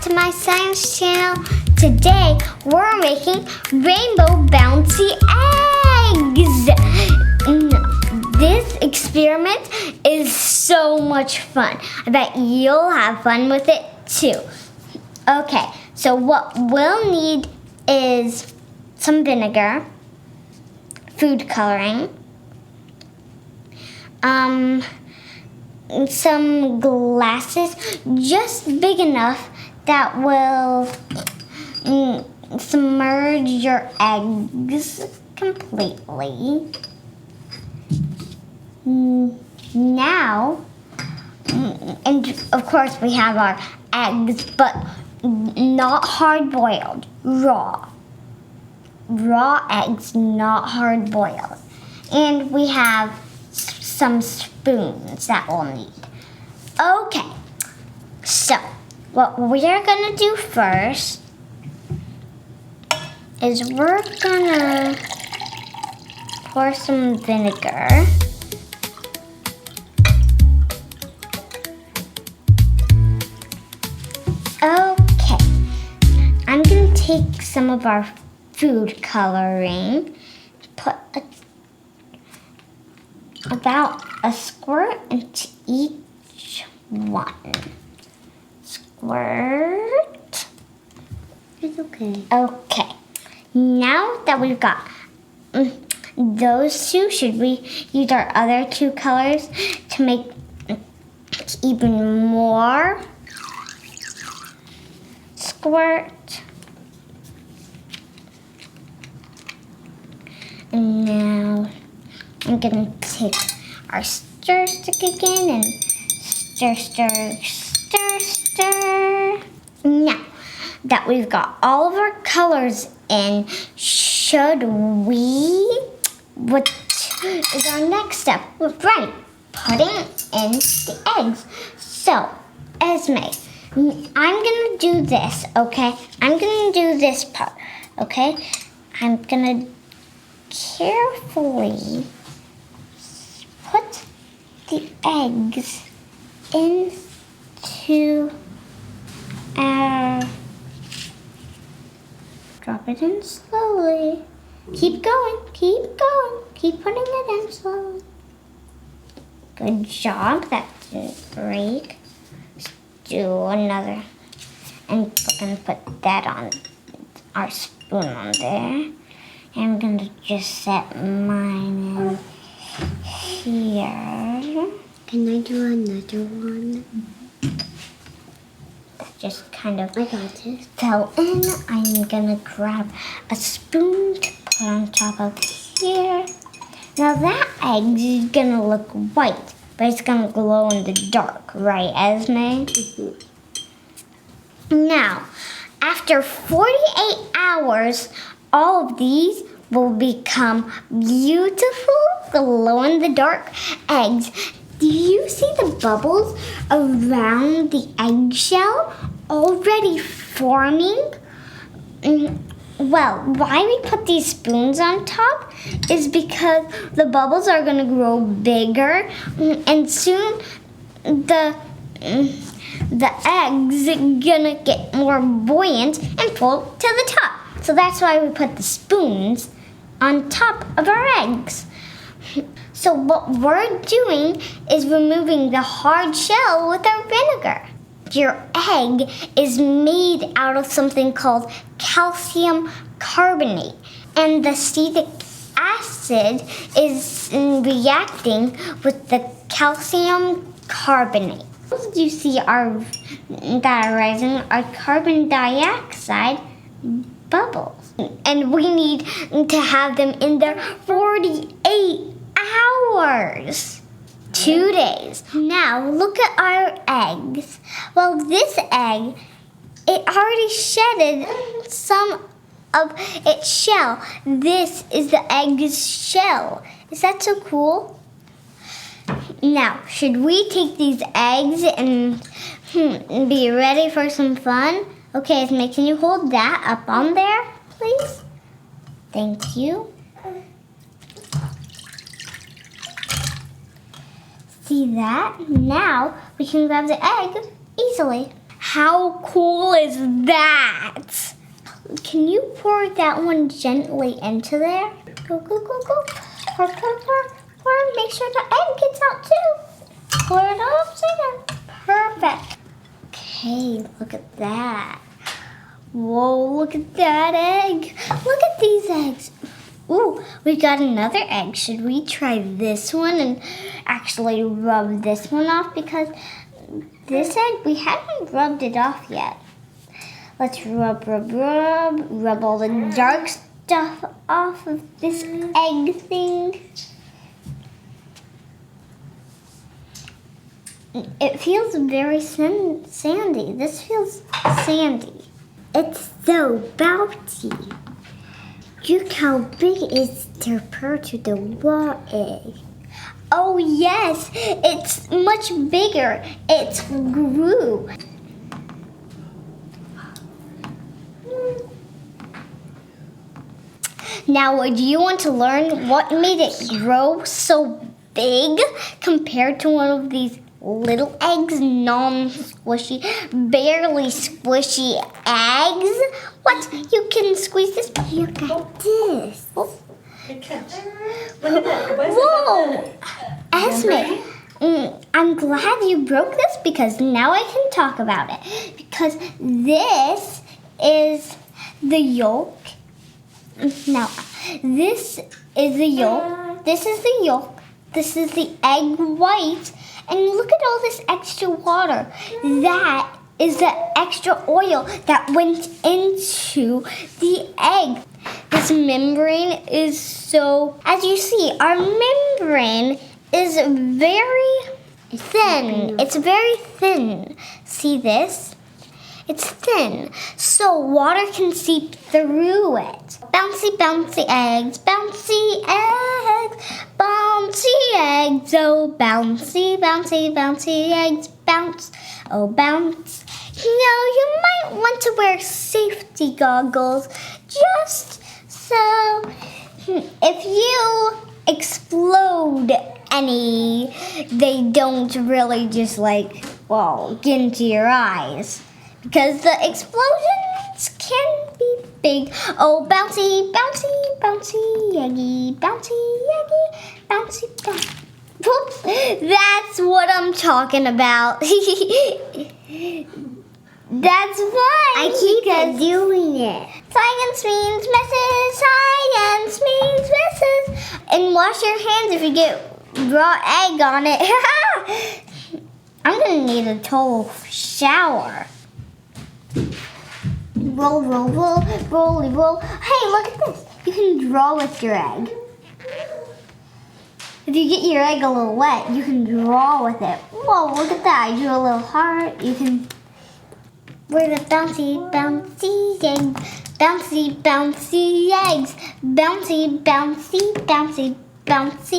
to my science channel. Today we're making rainbow bouncy eggs. This experiment is so much fun. I bet you'll have fun with it too. Okay, so what we'll need is some vinegar, food coloring, some glasses just big enough that will submerge your eggs completely. Now, and of course we have our eggs, but not hard-boiled, raw. Raw eggs, not hard-boiled. And we have some spoons that we'll need. Okay, so what we're gonna do first is we're gonna pour some vinegar. Okay, I'm gonna take some of our food coloring, put about a squirt into each one. Squirt. It's okay. Okay, now that we've got those two, should we use our other two colors to make even more? Squirt. And now I'm gonna take our stir stick again and stir, stir, stir, stir. Now that we've got all of our colors in, what is our next step? Right, putting in the eggs. So, Esme, I'm gonna do this, okay? I'm gonna do this part, okay? I'm gonna carefully put the eggs into our... Drop it in slowly. Keep going, keep going. Keep putting it in slowly. Good job, that didn't break. Let's do another. And we're gonna put that on our spoon on there. I'm gonna just set mine in here. Can I do another one? That just kind of I got it. fell in. I'm gonna grab a spoon to put on top of here. Now that egg is gonna look white, but it's gonna glow in the dark, right, Esme? Mm-hmm. Now, after 48 hours, all of these will become beautiful glow-in-the-dark eggs. Do you see the bubbles around the eggshell already forming? Well, why we put these spoons on top is because the bubbles are going to grow bigger, and soon the eggs are gonna get more buoyant and pull to the top. So that's why we put the spoons on top of our eggs. So what we're doing is removing the hard shell with our vinegar. Your egg is made out of something called calcium carbonate, and the acetic acid is reacting with the calcium carbonate. You see that are rising are carbon dioxide bubbles, and we need to have them in there 48 hours. 2 days. Now look at our eggs. Well, this egg, it already shedded some of its shell. This is the egg's shell. Is that so cool? Now, should we take these eggs and be ready for some fun? Okay, Esme, can you hold that up on there, please? Thank you. See that? Now we can grab the egg easily. How cool is that? Can you pour that one gently into there? Go, go, go, go. Pour, pour, pour, pour. Make sure the egg gets out too. Pour it all upside down. Perfect. Okay, look at that. Whoa, look at that egg. Look at these eggs. Ooh, we got another egg. Should we try this one and actually rub this one off? Because this egg, we haven't rubbed it off yet. Let's rub, rub, rub. Rub all the dark stuff off of this egg thing. It feels very sandy. This feels sandy. It's so bouncy. Look how big it's compared to the raw egg. Oh yes, it's much bigger. It grew. Now, do you want to learn what made it grow so big compared to one of these little eggs, non-squishy, barely squishy eggs? What? You can squeeze this? Look at this. Whoa! Esme, I'm glad you broke this because now I can talk about it. Because this is the yolk. Now, this is the yolk. This is the yolk. This is the egg white. And look at all this extra water. That is the extra oil that went into the egg. This membrane is so, as you see, our membrane is very thin. It's very thin. See this? It's thin, so water can seep through it. Bouncy, bouncy eggs, bouncy eggs, bouncy eggs, oh bouncy, bouncy, bouncy eggs, bounce, oh bounce. You might want to wear safety goggles just so if you explode any, they don't really just get into your eyes. Because the explosions can be big. Oh, bouncy, bouncy, bouncy, eggy, bouncy, eggy, bouncy, bouncy. That's what I'm talking about. That's fine. I keep doing it. Science means messes. Science means messes. And wash your hands if you get raw egg on it. I'm going to need a total shower. Roll, roll, roll, rolly, roll. Hey, look at this. You can draw with your egg. If you get your egg a little wet, you can draw with it. Whoa, look at that. I drew a little heart. You can... We're the bouncy, bouncy eggs. Bouncy, bouncy eggs. Bouncy, bouncy, bouncy, bouncy,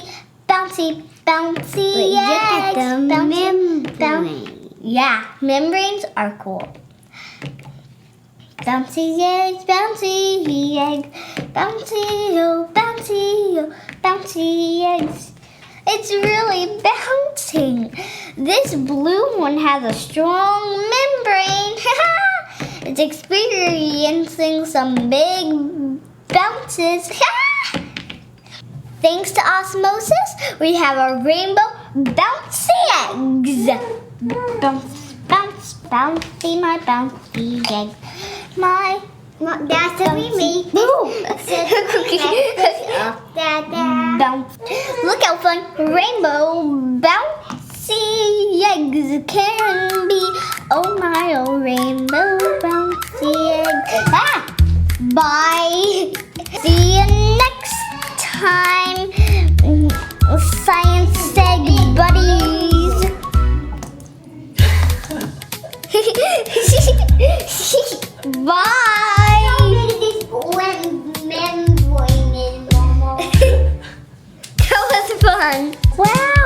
bouncy, bouncy eggs. Look at the membrane. Yeah, membranes are cool. Bouncy eggs, bouncy egg, bouncy, oh, bouncy, oh, bouncy eggs. It's really bouncing. This blue one has a strong membrane. It's experiencing some big bounces. Thanks to osmosis, we have a rainbow bouncy eggs. Bounce, bounce, bouncy, my bouncy egg. That's what we make. Bounce. Look how fun rainbow bouncy eggs can be. Oh my, oh rainbow bouncy eggs. Bye. See you next time. Science egg buddies. Bye. That was fun. Wow.